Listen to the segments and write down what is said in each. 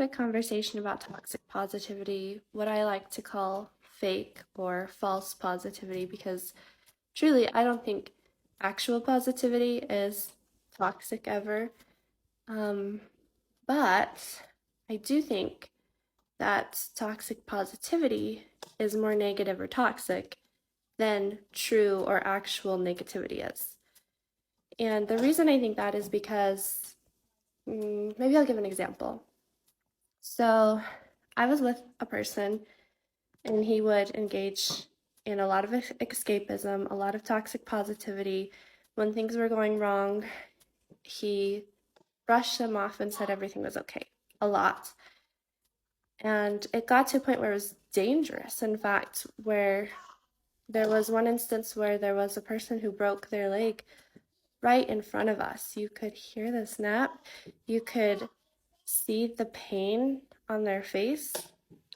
quick conversation about toxic positivity, what I like to call fake or false positivity, because truly, I don't think actual positivity is toxic ever. Um, but I do think that toxic positivity is more negative or toxic than true or actual negativity is. And the reason I think that is because maybe I'll give an example. So I was with a person and he would engage in a lot of escapism, a lot of toxic positivity. When things were going wrong, he brushed them off and said everything was okay, a lot. And it got to a point where it was dangerous, in fact, where there was one instance where there was a person who broke their leg right in front of us. You could hear the snap, you could see the pain on their face,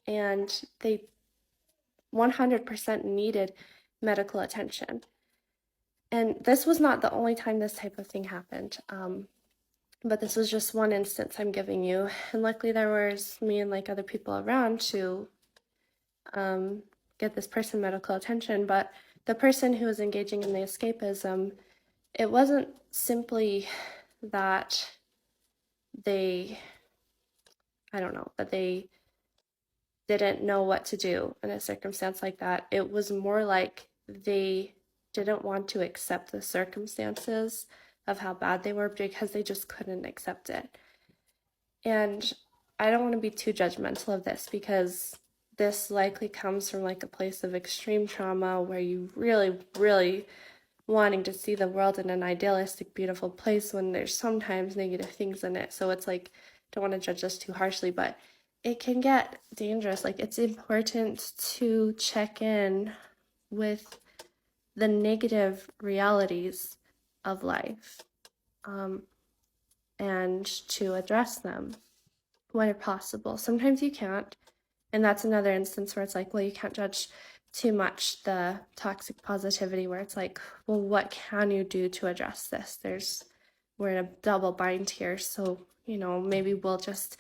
and they 100% needed medical attention. And this was not the only time this type of thing happened, but this was just one instance I'm giving you. And luckily there was me and like other people around to get this person medical attention. But the person who was engaging in the escapism, it wasn't simply that they, I don't know, that they didn't know what to do in a circumstance like that. It was more like they didn't want to accept the circumstances of how bad they were because they just couldn't accept it. And I don't want to be too judgmental of this because this likely comes from like a place of extreme trauma where you really wanting to see the world in an idealistic, beautiful place when there's sometimes negative things in it. So it's like, don't want to judge us too harshly, but it can get dangerous. Like, it's important to check in with the negative realities of life, and to address them when possible. Sometimes you can't, and that's another instance where it's like, well, you can't judge too much the toxic positivity, where it's like, well, what can you do to address this? We're in a double bind here, so maybe we'll just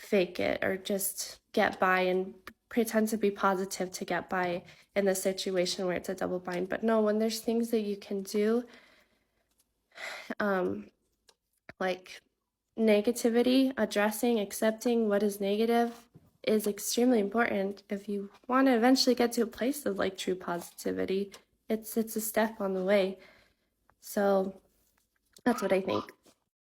fake it or just get by and pretend to be positive to get by in the situation where it's a double bind. But no, when there's things that you can do, like negativity, addressing, accepting what is negative is extremely important if you want to eventually get to a place of like true positivity. It's a step on the way. So that's what I think.